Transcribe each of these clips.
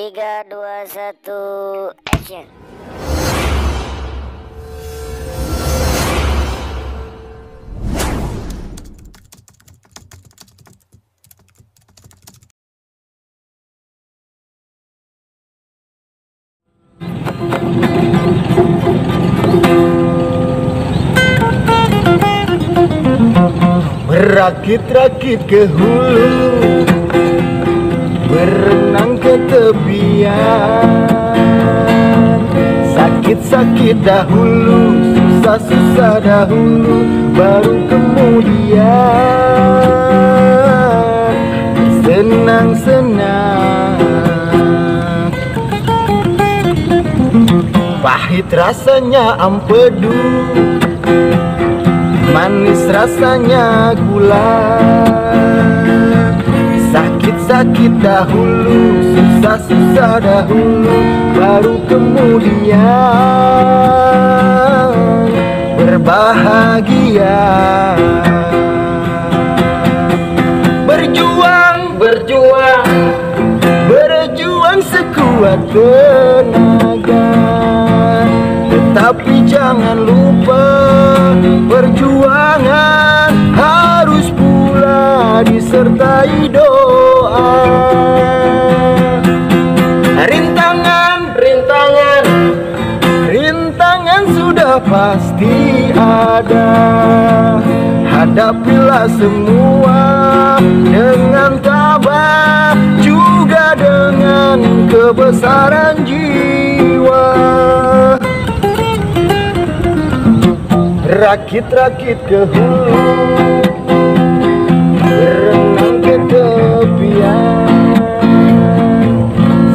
3, 2, 1, action. Berakit-rakit ke hulu, berenang ke tepian. Sakit-sakit dahulu, susah-susah dahulu, baru kemudian senang-senang. Pahit rasanya ampedu, manis rasanya gula. Sakit-sakit dahulu, susah-susah dahulu, baru kemudian berbahagia. Berjuang, berjuang, berjuang sekuat tenaga. Tetapi jangan lupa, perjuangan harus pula disertai doa. Rintangan, rintangan, rintangan sudah pasti ada. Hadapilah semua dengan tabah, juga dengan kebesaran jiwa. Rakit-rakit ke hulu, berenang ke tepian.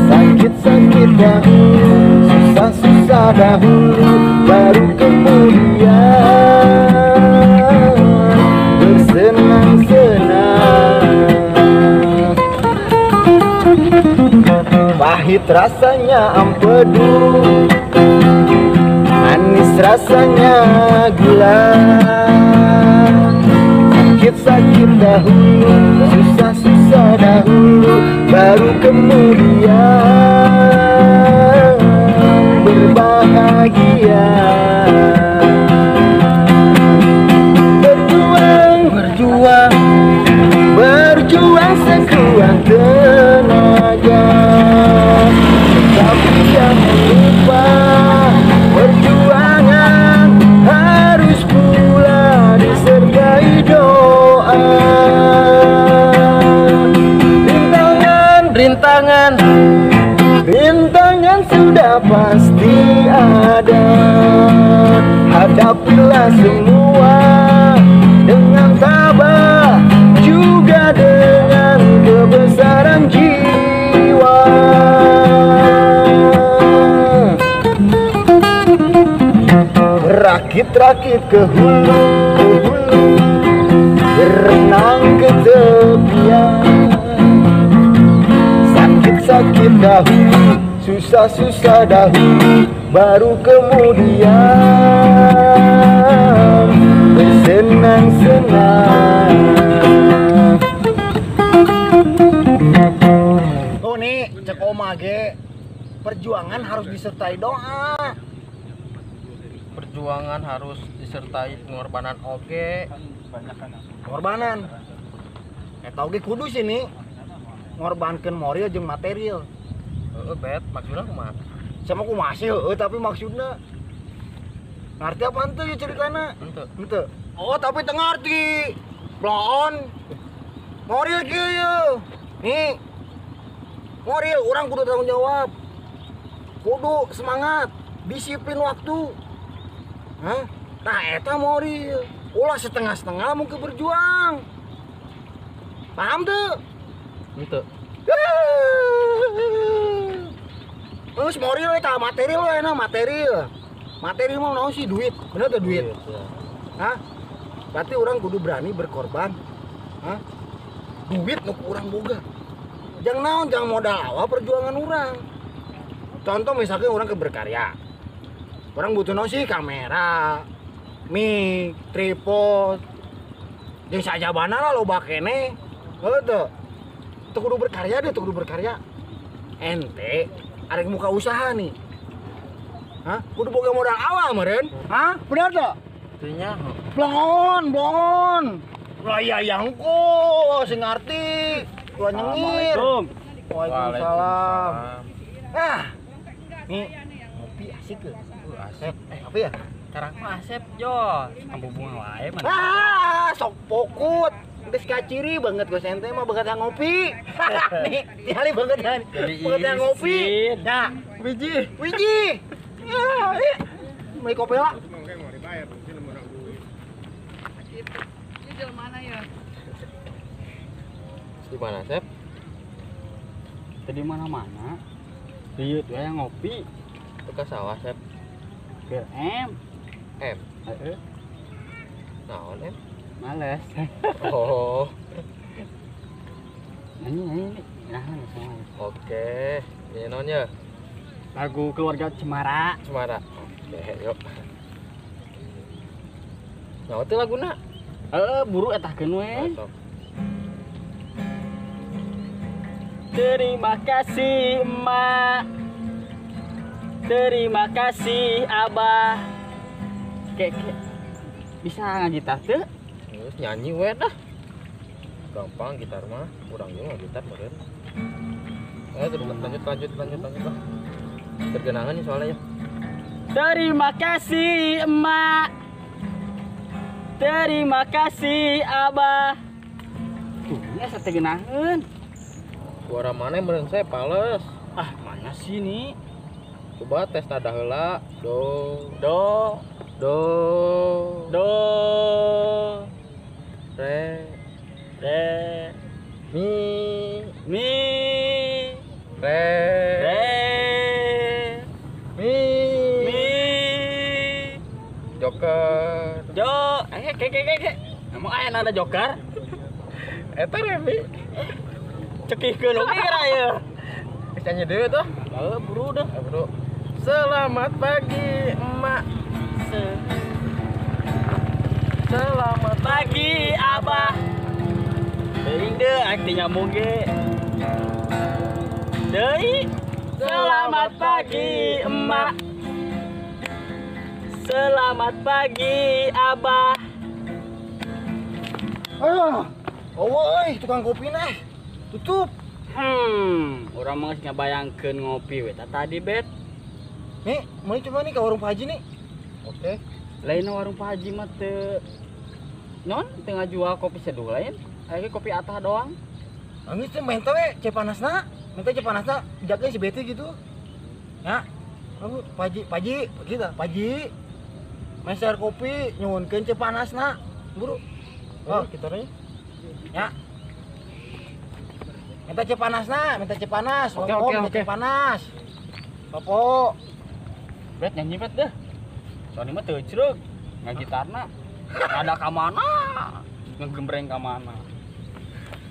Sakit-sakit dahulu, susah-susah dahulu, baru kemudian bersenang-senang. Pahit rasanya ampedu, manis rasanya gula. Sakit-sakit dahulu, susah-susah dahulu, baru kemudian berbahagia. Berjuang, berjuang, berjuang sekuat tenaga. Tapi jangan lupa, perjuangan harus pula disertai doa. Rintangan, rintangan, rintangan sudah pasti ada. Hadapilah semua dengan tabah, juga dengan kebesaran jiwa. Rakit-rakit ke hulu, berenang ke tepian. Sakit-sakit dahulu, susah-susah dahulu, baru kemudian bersenang-senang. Tuh nih, cek oma ge, perjuangan harus disertai doa. Perjuangan harus disertai pengorbanan oge. Pengorbanan eta oge kudu sini ngorbankeun moral jeung material. Bet, maksudnya kumaha? Sama ku masih tapi maksudna ngarti apa henteu ya ceritana? Henteu. Oh, tapi teu ngarti. Bloon. Moral kieu ye. Nih. Moral urang kudu tanggung jawab. Kudu semangat, disiplin waktu. Hah? Nah, eta moral. Ulah setengah-setengah mungkin berjuang. Paham tuh? Henteu. Terus moral eta material we na material. Material mah naon sih duit? Bener tuh duit. Hah? Berarti orang kudu berani berkorban. Hah? Duit nu urang boga. Jangan naon, jangan modal awal perjuangan orang. Contoh misalnya orang berkarya. Orang butuh naon sih kamera, mic, tripod. Jeung sajabana lah loba keneh. Heuh teu. Teu kudu berkarya deh, teu kudu berkarya. ente arek muka usaha nih. Hah? Kudu boga modal awal meureun. Hah? Bener teu? Itunya Blon. Lah iya yangko sing ngarti. Gua nyengir. Waalaikumsalam. Ah. Nih, ngopi asik ke? Asep. Apa ya? Karang mah Asep jo. Kamu bunga wae man. Sok pokut. Geus kaciri banget gua ente mah banget yang ngopi. Nih, tihali banget kan. Banget yang ngopi. Nah, wiji. Ya, beli kopi lah. Di mana, Sep? Tadi mana-mana. Riut ya ngopi. Itu ke sawah, Sep. Ke M. Heeh. Naon, Em? Males. Oh, Nyanyi. Nah, sama. oke. Ini nonnya Lagu keluarga Cemara. Cemara. Oke, yuk. Nah, itu laguna. Buru etahkeun we. Sok. Terima kasih emak. Terima kasih abah. Kek bisa ngagitar tuh? Terus nyanyi we dah. Gampang gitar mah, kurang juga gitar meureun. Terus lanjut lah. Tergenangan nih soalnya ya. Terima kasih emak. Terima kasih abah. Tuh, ya sategenaheun. Suara mana yang meureun saya pales. Ah, mana sih nih? Coba tes nada heula. Do, Do, do, do, re, re, mi, mi, re, re, mi, mi, joker. jo. Kek. Emang aya nada joker? Eta Remi. Cekihkeun oge kira ya. Geus nyanyi deui tuh. Buru dah. Bro. Selamat pagi, emak. Selamat Pagi abah. Teuing deh artinya moge. Deui. Selamat pagi emak. Selamat pagi abah. Euy, tukang kopi nah. Tutup. Orang mah geus ngabayangkeun ngopi we tadi bet. Nih, mau coba nih ke warung Pak Haji nih. Oke. Lain warung Pak Haji mah teu non tengah jual kopi seduh lain. Aya kopi atah doang. Angis teh minta we cepanasna. Minta cepanasna jagain si Betty gitu. Ya. Aku Pak Haji, kita Pak Haji. Meser kopi nyuwunkeun cepanasna. Buru. Oh, Kita nih. ya. Minta cepanas. Oke. Minta cepanas. Popo. Bet nyanyi bet deh. Soalnya mah teu cereug. Ngagitarna. Ada ka mana? Ngegembreng ka mana?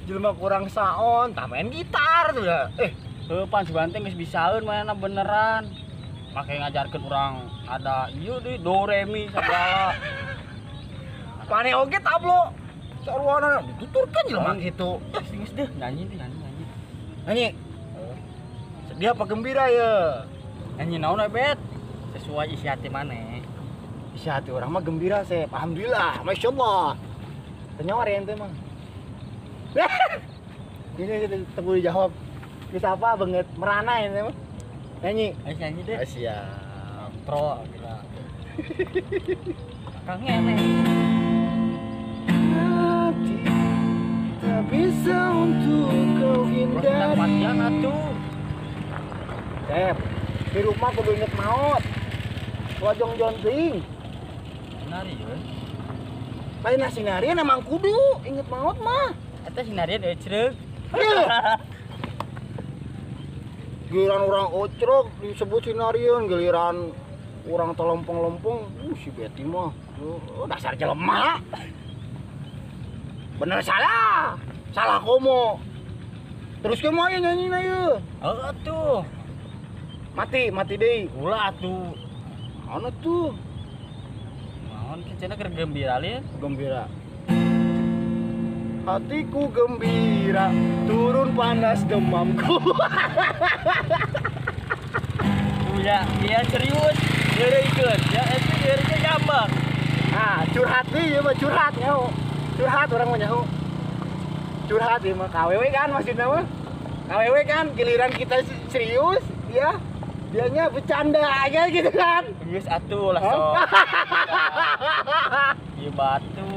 Jelema kurang saon, tak main gitar tuh ya. Heuh pan Subante geus bisaeun mainna beneran. Make ngajarkeun urang ada ieu deui do re mi segala. Pane oge tablo. Saruana dituturkeun jelema gitu. Geus deh nyanyi. Nyanyi. Sedia apa gembira ya? Nyanyi naon we bet? Sesuai isi hati maneh. Isi hati orang mah gembira sih. Alhamdulillah, masya Allah. Ternyawar ya ente mah. Ini tunggu dijawab. Bisa apa banget merana ya ente mah. Nyanyi. Ayo nyanyi deh. Siap. Pro gila. Kang ngene. Hati tak bisa untuk kau hindari. Pasian atuh. Sep, di rumah kudu inget maut. Gua jong-jong ting. Nari yeuh. Lain sinarian emang kudu inget maut mah. Eta sinarian euy cereug. Giliran orang ocrok disebut sinarian, giliran orang telempong-lempong, si Betty mah dasar jelema. Bener salah komo. Terus ke mau nyanyi na yeuh. Heeh atuh. Mati deui. Ulah atuh. Mana tuh? Naon cenah keur gembira lieu. Gembira. hatiku gembira, turun panas demamku. Ya, dia serius. Dia ikut. Ya, itu dia gampang. Nah, curhat nih, ya mah curhat nyaho. Curhat orang mah nyaho. Curhat ya mah KWW kan maksudnya mah. KWW kan giliran kita serius, ya. Dianya bercanda aja gitu kan. Geus atuh lah sok. Ieu batu.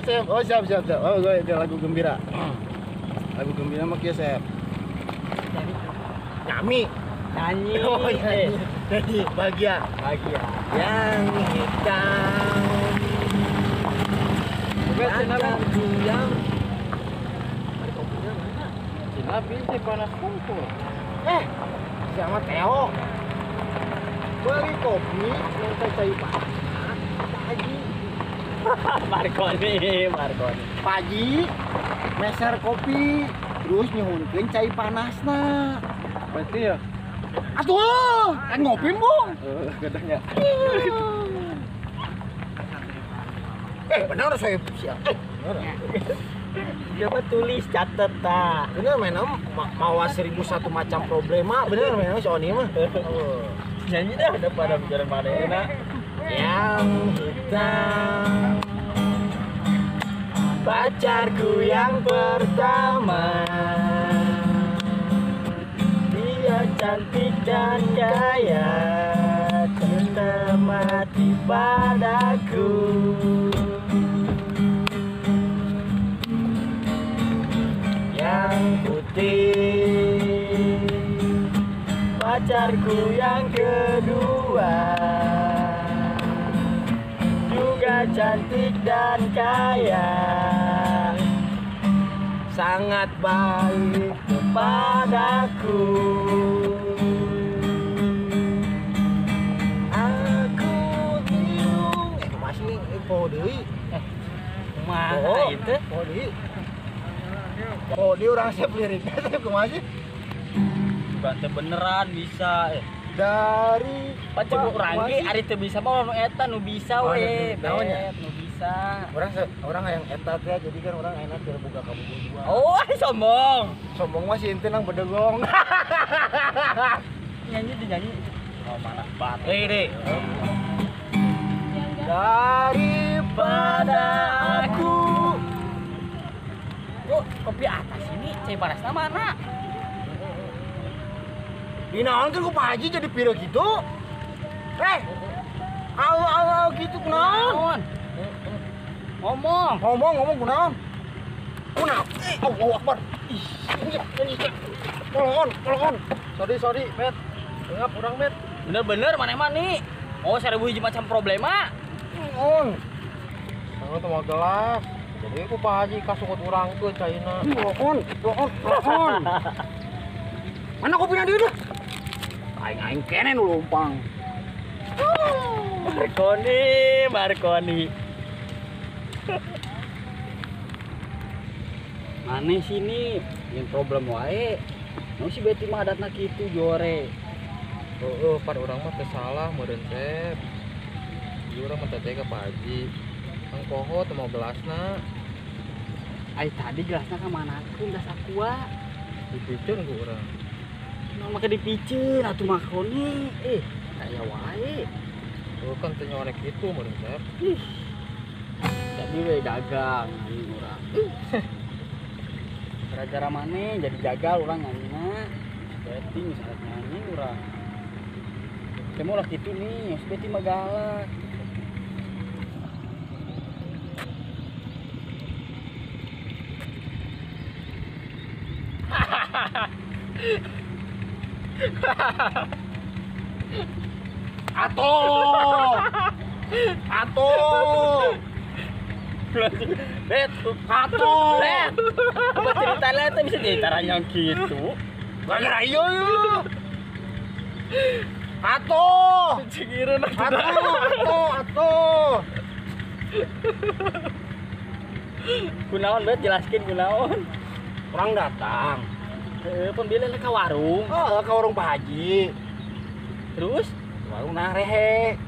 Sep. Oh, siap. Oh, gue ada lagu gembira. Lagu gembira mah kieu, Sep. Nyami. Nyanyi. Oh, nyanyi. Nyanyi bahagia. Yang hitam. Pacarku yang Cina binti panas kumpul. sama Theo. Beli kopi, minta cai panas. Pagi. Marconi. Pagi, meser kopi, terus nyuhunkeun cai panasna. Berarti ya? Atuh, kan ngopi Bung. Gedahnya. Benar saya siap. Coba tulis catet ta. Bener men mawa 1001 macam problema. Bener men soalnya mah. Nyanyi dah udah pada bicara mana enak. Yang hitam, pacarku yang pertama. Dia cantik dan kaya, cinta mati padaku. Yang putih, pacarku yang kedua, juga cantik dan kaya, sangat baik kepadaku. Aku bingung. Masih info deui. Kumaha itu? Dia orang siap liriknya, saya kemana? Bukan beneran bisa. Dari Pacar urang ge ari teu bisa mah nu eta nu bisa we. Naonnya? Nu bisa. orang yang etat ya, jadi kan orang enak biar buka kamu berdua. Oh, sombong. Sombong masih inti nang bedegong. Nyanyi. Oh, mana banget. Dek. Daripada aku. Oh, kopi atas ini cai panasna mana? Dinaon kan ku Pak Haji jadi pira gitu? Au gitu kunaon? Ngomong kunaon? Kunaon? Allahu Akbar. Tolong. Sorry, Bet. Engap urang, Bet. Bener-bener mana nih? Oh, 1000 hiji macam problema. On. Aku tuh mau gelas. Jadi aku Pak Haji kasukut orang ke China. On. Mana kopinya dia dah? Aing kene nu lumpang. Marconi. Aneh sini, yang problem wae. Nu si Betty mah adatna kitu jore. Oh, par orang mah teu salah meureun Sep. Ieu urang mah teh ka Pak Haji. Kang poho teu mau gelasna. Ai tadi gelasna ka manakeun gelas aqua. Dipiceun ku urang. Nu make dipiceun atuh Marconi. Aya wae. Oh, kan teu nyorek kitu meureun Sep. Jadi we dagang anjing urang. Gara-gara maneh jadi gagal urang nyanyi. Betty misalnya nyanyi urang. Kamu lah gitu nih, Betty mah galak. Atuh. Bet, Atuh. apa cerita lain tuh bisa ditaranya yang gitu? Gara-gara ieu. Atuh. Cigireun Atuh. Kunaon bet jelaskeun kunaon? Orang datang. Pembelian ke warung. Oh, ke warung Pak Haji. Terus Warung nah rehe.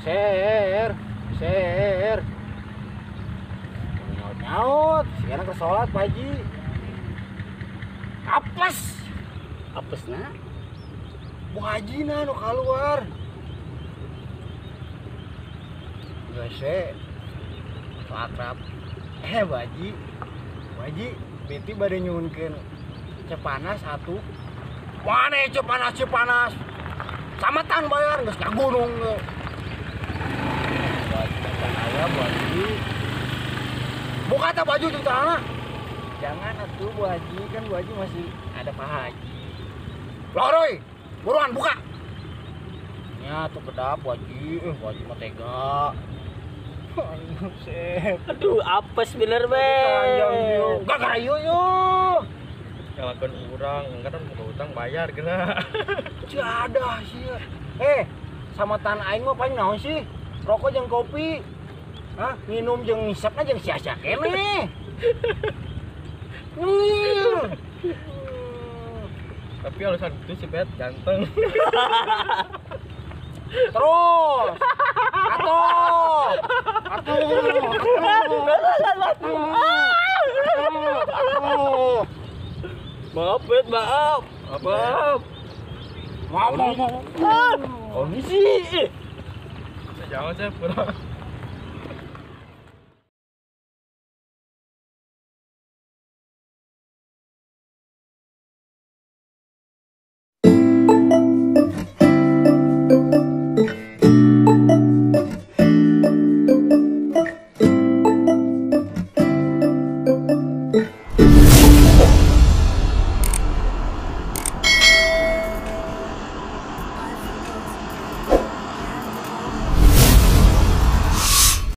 Ser. Naot, sekarang ke sholat Pak Haji. Apes. Apesna. Bu Haji na nu keluar. Geus we. So akrab. Bu Haji. Bu Haji, beti bade nyuhunkeun cepanas atuh. Wane cepanas. Samatan bayar geus ka gunung ge. Bu Haji macan aya Bu Haji. Buka tak baju tuh tanah. Jangan atuh Bu Haji, kan Bu Haji masih ada Pak Haji. Loroy, buruan buka. Ya tuh kedap Bu Haji, Bu Haji mah tega. Aduh, Sep. Aduh, apes bener, Panjang Be. yuk. Gak yuk. Ngalakeun urang, enggak kan boga utang bayar geuna. Ciadah sih. Sama tan aing mah paling naon sih? Rokok jeung kopi. Hah, minum jeung ngisepna jeung sia-sia keneh. Tapi alasan itu si Bet ganteng. Terus. Atuh. Maaf, Bet, maaf. Mau. Oh, ini sih. Jangan saya pura.